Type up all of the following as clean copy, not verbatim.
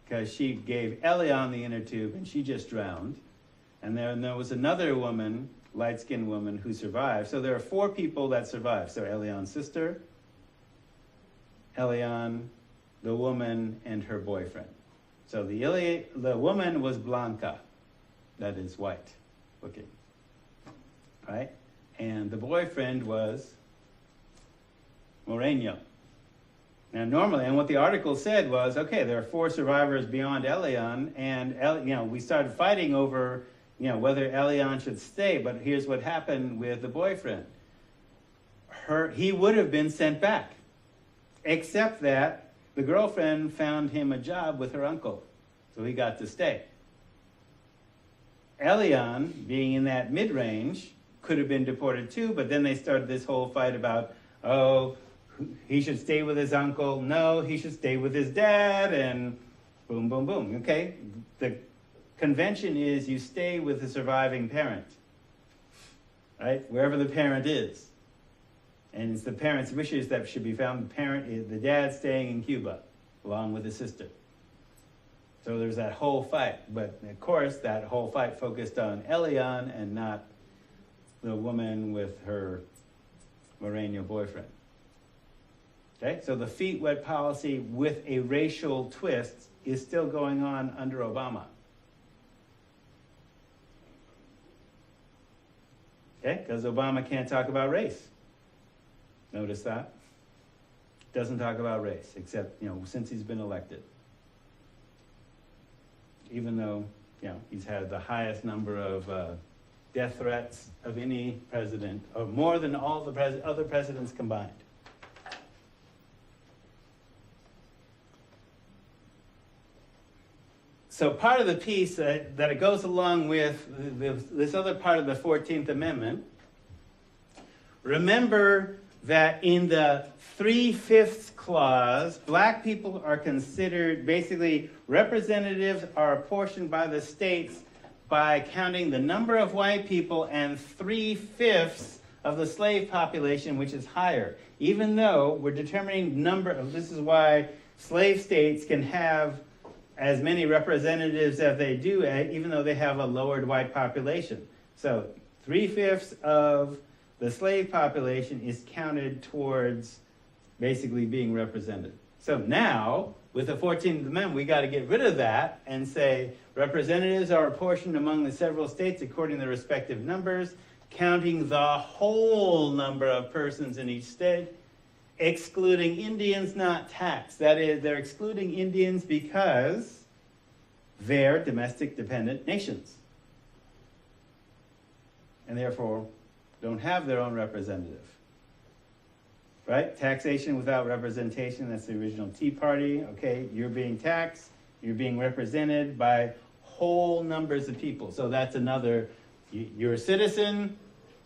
because she gave Elion the inner tube and she just drowned. And then there was another woman, light-skinned woman, who survived. So there are 4 people that survived. So Elion's sister, Elion, the woman, and her boyfriend. So the woman was Blanca, that is white looking, right? And the boyfriend was Moreno. Now normally, and what the article said was, okay, there are 4 survivors beyond Elion, and we started fighting over whether Elion should stay, but here's what happened with the boyfriend. He would have been sent back, except that the girlfriend found him a job with her uncle, so he got to stay. Elion, being in that mid-range, could have been deported too, but then they started this whole fight about, he should stay with his uncle. No, he should stay with his dad, and boom, boom, boom. Okay? The convention is you stay with the surviving parent, right? Wherever the parent is. And it's the parent's wishes that should be found. The dad staying in Cuba, along with his sister. So there's that whole fight. But of course, that whole fight focused on Elion and not the woman with her Moreno boyfriend. Okay, so the feet wet policy with a racial twist is still going on under Obama. Okay, because Obama can't talk about race. Notice that? Doesn't talk about race, except, since he's been elected. Even though, he's had the highest number of death threats of any president, or more than all the other presidents combined. So part of the piece that it goes along with this other part of the 14th Amendment, remember that in the 3/5 clause, black people are considered, basically, representatives are apportioned by the states by counting the number of white people and 3/5 of the slave population, which is higher. Even though we're determining this is why slave states can have as many representatives as they do, even though they have a lowered white population. So 3/5 of the slave population is counted towards basically being represented. So now, with the 14th Amendment, we got to get rid of that and say representatives are apportioned among the several states according to their respective numbers, counting the whole number of persons in each state, excluding Indians not taxed. That is, they're excluding Indians because they're domestic dependent nations, and therefore don't have their own representative. Right? Taxation without representation, that's the original Tea Party. Okay, you're being taxed, you're being represented by whole numbers of people. So that's another, you're a citizen,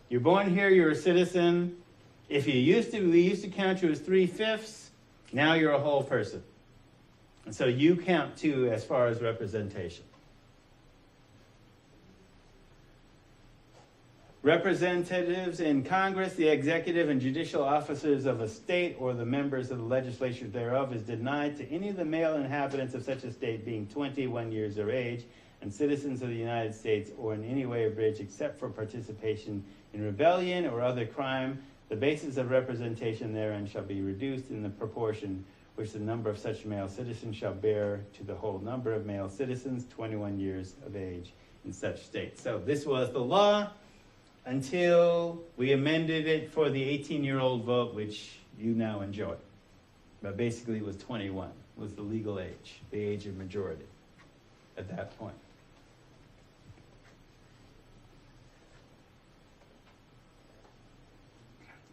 you're born here, you're a citizen. If we used to count you as 3/5, now you're a whole person. And so you count too as far as representation. Representatives in Congress, the executive and judicial officers of a state or the members of the legislature thereof is denied to any of the male inhabitants of such a state being 21 years of age and citizens of the United States or in any way abridged except for participation in rebellion or other crime. The basis of representation therein shall be reduced in the proportion which the number of such male citizens shall bear to the whole number of male citizens 21 years of age in such state. So this was the law until we amended it for the 18-year-old vote, which you now enjoy. But basically it was 21, was the legal age, the age of majority at that point.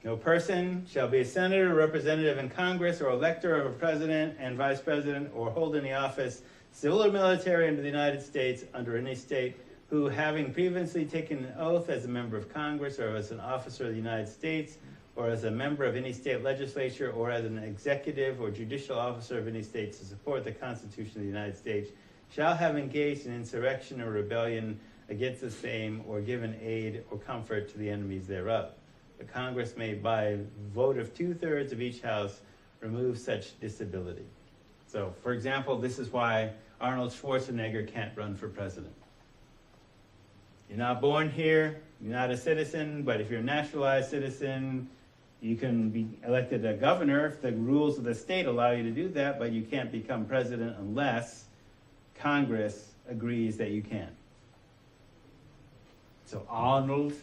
No person shall be a senator, representative in Congress, or elector of a president and vice president, or hold any office, civil or military, under the United States, under any state, who, having previously taken an oath as a member of Congress, or as an officer of the United States, or as a member of any state legislature, or as an executive or judicial officer of any state to support the Constitution of the United States, shall have engaged in insurrection or rebellion against the same, or given aid or comfort to the enemies thereof. The Congress may, by vote of 2/3 of each house, remove such disability. So, for example, this is why Arnold Schwarzenegger can't run for president. You're not born here, you're not a citizen, but if you're a naturalized citizen, you can be elected a governor if the rules of the state allow you to do that, but you can't become president unless Congress agrees that you can. So Arnold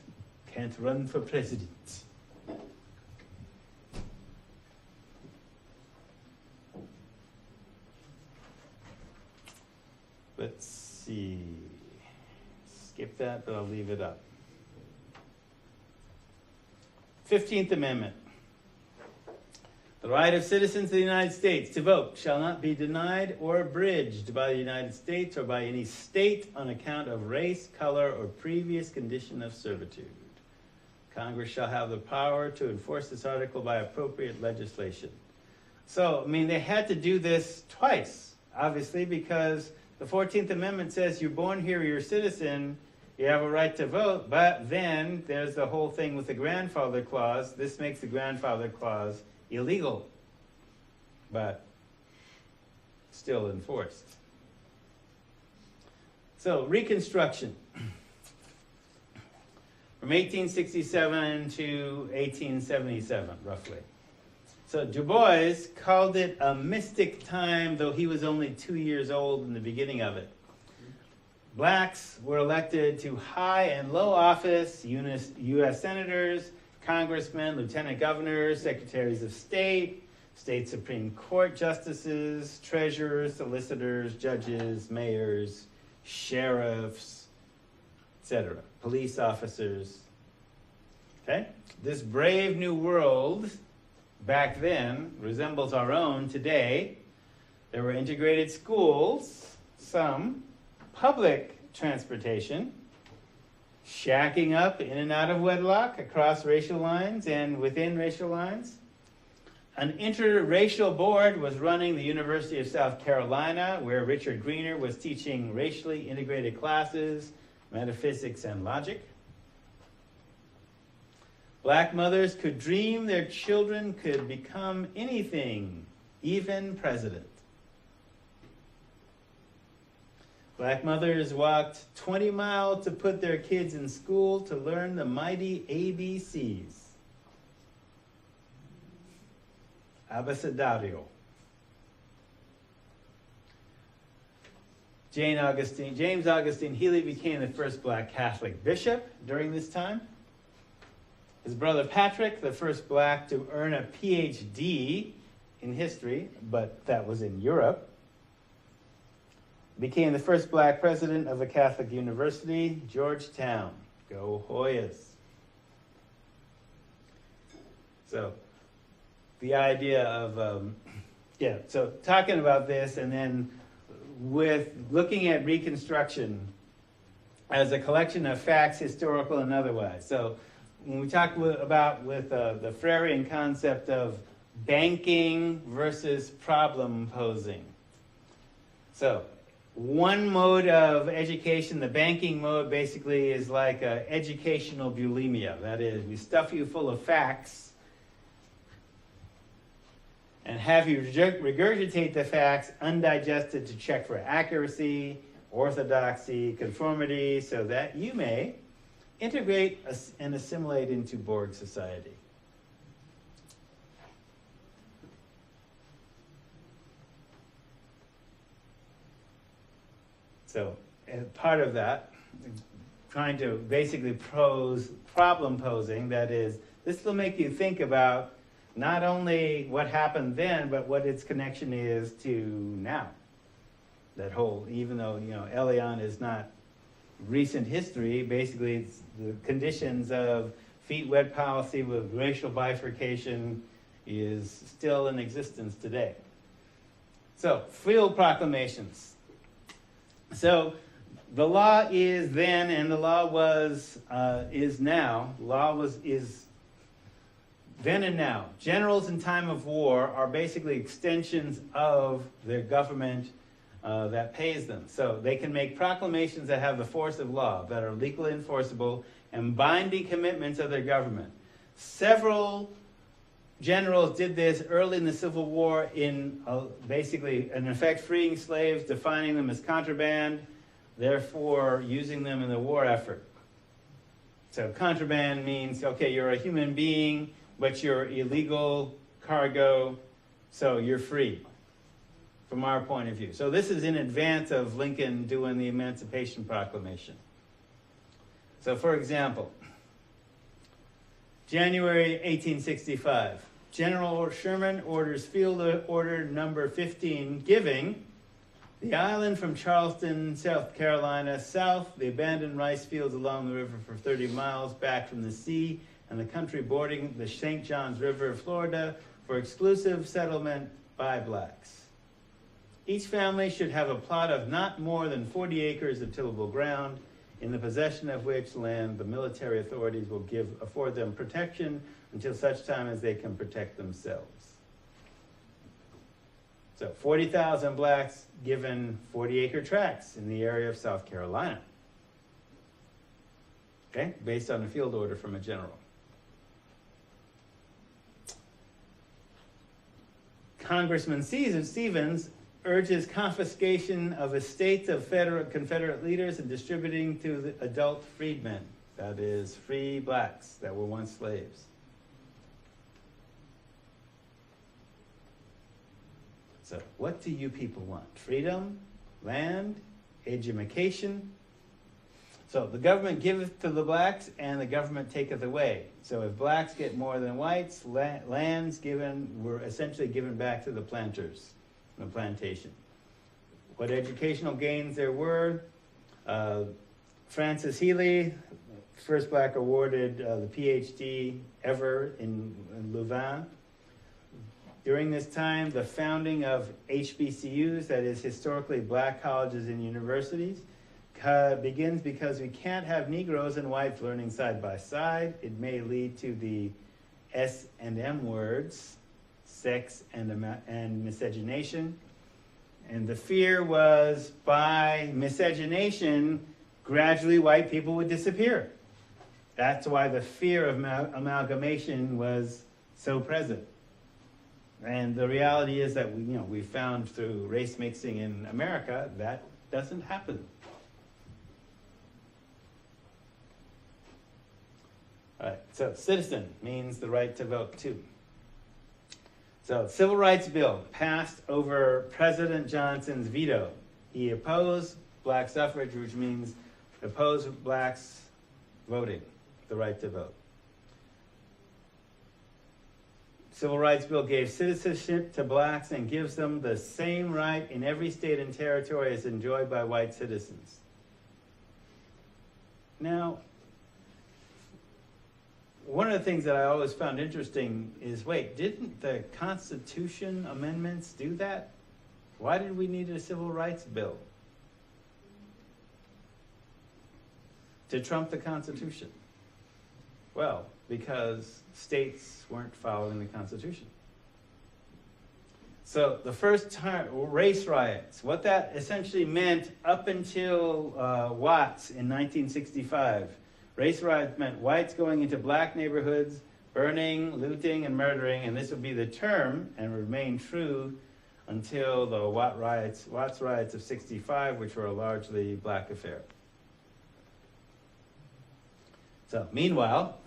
can't run for president. Let's see. Skip that, but I'll leave it up. 15th Amendment. The right of citizens of the United States to vote shall not be denied or abridged by the United States or by any state on account of race, color, or previous condition of servitude. Congress shall have the power to enforce this article by appropriate legislation. So, I mean, they had to do this twice, obviously, because the 14th Amendment says you're born here, you're a citizen, you have a right to vote, but then there's the whole thing with the grandfather clause. This makes the grandfather clause illegal, but still enforced. So, Reconstruction. From 1867 to 1877, roughly. So Du Bois called it a mystic time, though he was only 2 years old in the beginning of it. Blacks were elected to high and low office, U.S. senators, congressmen, lieutenant governors, secretaries of state, state Supreme Court justices, treasurers, solicitors, judges, mayors, sheriffs, etc., police officers. Okay? This brave new world back then resembles our own today. There were integrated schools, some, public transportation, shacking up in and out of wedlock across racial lines and within racial lines. An interracial board was running the University of South Carolina, where Richard Greener was teaching racially integrated classes, metaphysics, and logic. Black mothers could dream their children could become anything, even president. Black mothers walked 20 miles to put their kids in school to learn the mighty ABCs. Abecedario. James Augustine Healy became the first black Catholic bishop during this time. His brother Patrick, the first black to earn a PhD in history, but that was in Europe, became the first black president of a Catholic university, Georgetown. Go Hoyas. So, the idea of, so talking about this and then with looking at Reconstruction as a collection of facts, historical and otherwise. So, when we talk about the Freirean concept of banking versus problem posing. So, one mode of education, the banking mode, basically is like educational bulimia. That is, we stuff you full of facts and have you regurgitate the facts undigested to check for accuracy, orthodoxy, conformity, so that you may integrate and assimilate into Borg society. So, as part of that, trying to basically problem posing, that is, this will make you think about not only what happened then, but what its connection is to now. That whole, even though, Elion is not recent history, basically it's the conditions of feet wet policy with racial bifurcation is still in existence today. So, field proclamations. So, the law is then, and the law is now. Law is then and now. Generals in time of war are basically extensions of their government that pays them. So they can make proclamations that have the force of law, that are legally enforceable, and binding commitments of their government. Several generals did this early in the Civil War in basically, in effect, freeing slaves, defining them as contraband, therefore using them in the war effort. So contraband means, okay, you're a human being, but you're illegal cargo, so you're free, from our point of view. So this is in advance of Lincoln doing the Emancipation Proclamation. So for example, January 1865, General Sherman orders Field Order Number 15, giving the island from Charleston, South Carolina, south, the abandoned rice fields along the river for 30 miles back from the sea, and the country bordering the St. Johns River, Florida, for exclusive settlement by blacks. Each family should have a plot of not more than 40 acres of tillable ground, in the possession of which land the military authorities will afford them protection until such time as they can protect themselves. So 40,000 blacks given 40-acre tracts in the area of South Carolina. Okay, based on a field order from a general. Congressman Stevens urges confiscation of estates of Confederate leaders and distributing to the adult freedmen, that is, free blacks that were once slaves. So, what do you people want? Freedom, land, education? So, the government giveth to the blacks, and the government taketh away. So, if blacks get more than whites, lands were essentially given back to the planters. The plantation. What educational gains there were, Francis Healy, first black awarded the PhD ever in Louvain. During this time, the founding of HBCUs, that is historically black colleges and universities, begins because we can't have Negroes and whites learning side by side. It may lead to the S&M words, sex and miscegenation. And the fear was by miscegenation, gradually white people would disappear. That's why the fear of amalgamation was so present. And the reality is that we found through race mixing in America that doesn't happen. All right, so citizen means the right to vote too. So, Civil Rights Bill passed over President Johnson's veto. He opposed black suffrage, which means opposed blacks voting, the right to vote. Civil Rights Bill gave citizenship to blacks and gives them the same right in every state and territory as enjoyed by white citizens. Now, one of the things that I always found interesting is, wait, didn't the Constitution amendments do that? Why did we need a civil rights bill to trump the Constitution? Well, because states weren't following the Constitution. So the first time, race riots, what that essentially meant up until Watts in 1965, race riots meant whites going into black neighborhoods, burning, looting, and murdering, and this would be the term and remain true until the Watts riots of '65, which were a largely black affair. So, meanwhile,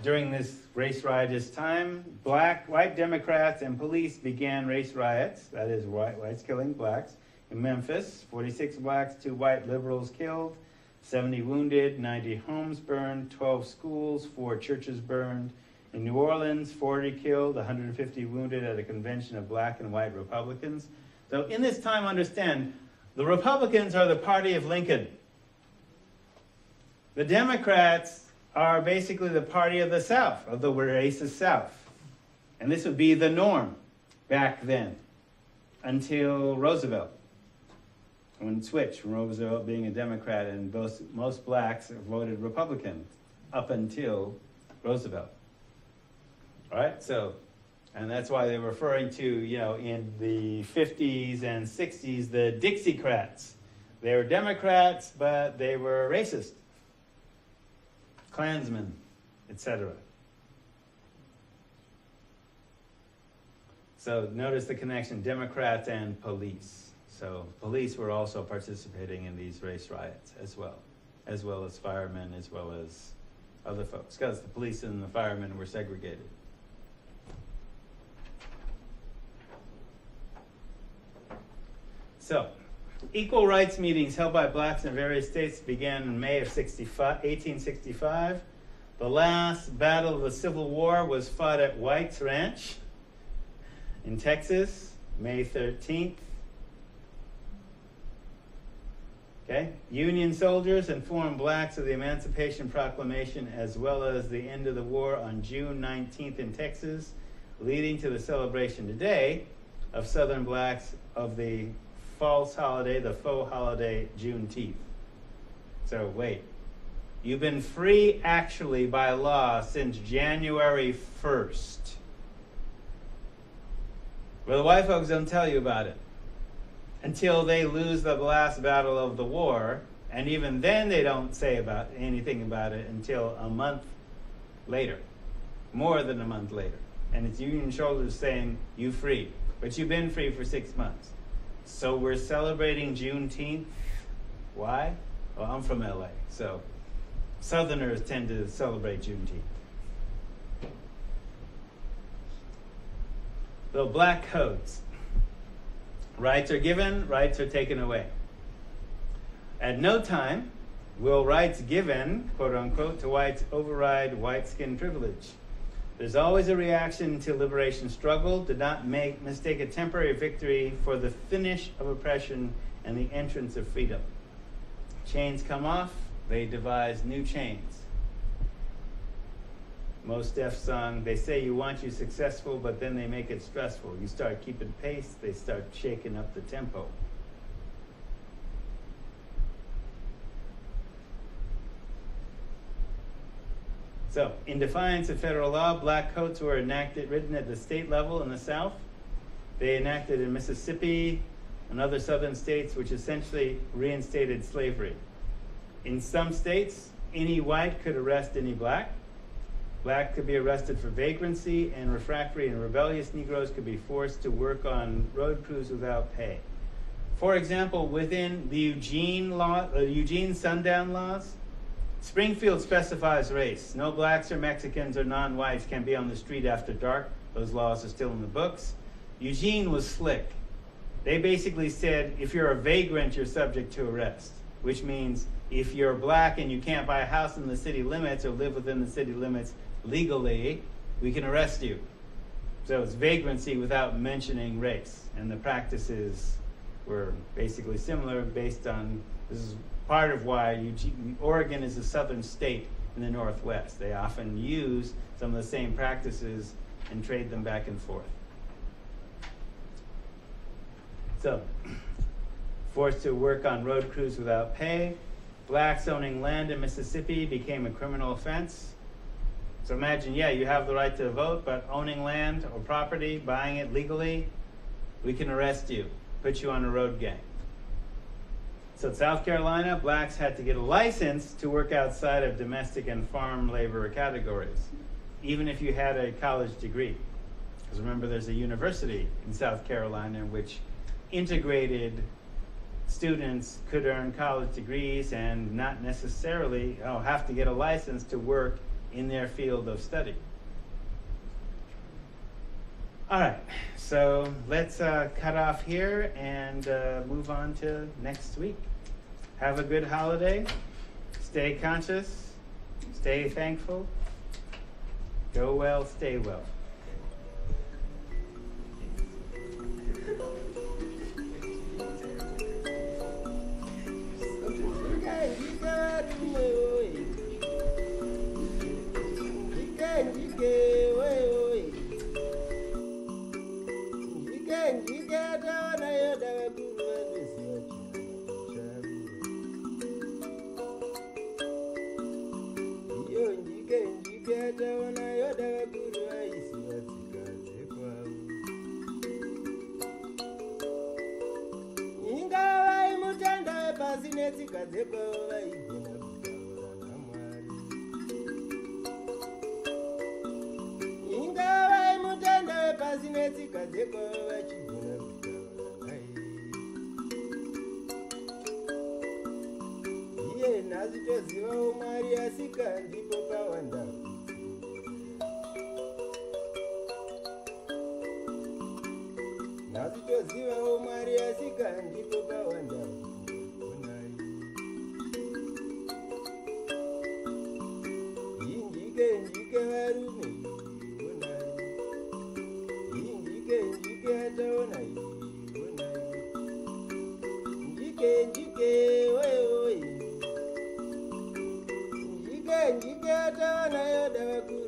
during this race riotous time, white Democrats and police began race riots, that is, whites killing blacks, in Memphis. 46 blacks, 2 white liberals killed, 70 wounded, 90 homes burned, 12 schools, 4 churches burned. In New Orleans, 40 killed, 150 wounded at a convention of black and white Republicans. So in this time, understand, the Republicans are the party of Lincoln. The Democrats are basically the party of the South, of the racist South. And this would be the norm back then, until Roosevelt. When it switched from Roosevelt being a Democrat, and most blacks voted Republican up until Roosevelt. All right, so, and that's why they're referring to, in the 50s and 60s, the Dixiecrats. They were Democrats, but they were racist. Klansmen, etc. So notice the connection, Democrats and police. So police were also participating in these race riots as well as firemen, as well as other folks, because the police and the firemen were segregated. So, equal rights meetings held by blacks in various states began in May of 1865. The last battle of the Civil War was fought at White's Ranch in Texas, May 13th. Okay? Union soldiers informed blacks of the Emancipation Proclamation as well as the end of the war on June 19th in Texas, leading to the celebration today of Southern blacks of the false holiday, the faux holiday, Juneteenth. So wait, you've been free actually by law since January 1st. Well, the white folks don't tell you about it until they lose the last battle of the war, and even then they don't say anything about it until a month later, more than a month later. And it's Union soldiers saying, you free, but you've been free for 6 months. So we're celebrating Juneteenth. Why? Well, I'm from LA, so Southerners tend to celebrate Juneteenth. The black codes. Rights are given, rights are taken away. At no time will rights given, quote unquote, to whites override white skin privilege. There's always a reaction to liberation struggle. Do not mistake a temporary victory for the finish of oppression and the entrance of freedom. Chains come off, they devise new chains. Mos Def song, they say you want you successful, but then they make it stressful. You start keeping pace, they start shaking up the tempo. So, in defiance of federal law, black codes were written at the state level in the South. They enacted in Mississippi and other southern states, which essentially reinstated slavery. In some states, any white could arrest any black. Black could be arrested for vagrancy, and refractory and rebellious Negroes could be forced to work on road crews without pay. For example, within the Eugene sundown laws, Springfield specifies race. No blacks or Mexicans or non-whites can be on the street after dark. Those laws are still in the books. Eugene was slick. They basically said, if you're a vagrant, you're subject to arrest, which means if you're black and you can't buy a house in the city limits or live within the city limits legally, we can arrest you. So it's vagrancy without mentioning race. And the practices were basically similar based on, this is part of why Oregon is a southern state in the Northwest. They often use some of the same practices and trade them back and forth. So, forced to work on road crews without pay. Blacks owning land in Mississippi became a criminal offense. So imagine, yeah, you have the right to vote, but owning land or property, buying it legally, we can arrest you, put you on a road gang. So in South Carolina, blacks had to get a license to work outside of domestic and farm labor categories, even if you had a college degree. Because remember, there's a university in South Carolina in which integrated students could earn college degrees and not necessarily have to get a license to work in their field of study. All right, so let's cut off here and move on to next week. Have a good holiday. Stay conscious. Stay thankful. Go well, stay well. Ingava imutanda wepasi tsika dzeko vachigona kutaura iye nhasi tozivawo Mwari asika ndipo pawanda nhasi tozivawo Mwari asika ndipo pawanda Njike varume njike ataona njike wewe njike ataona yoda vakuru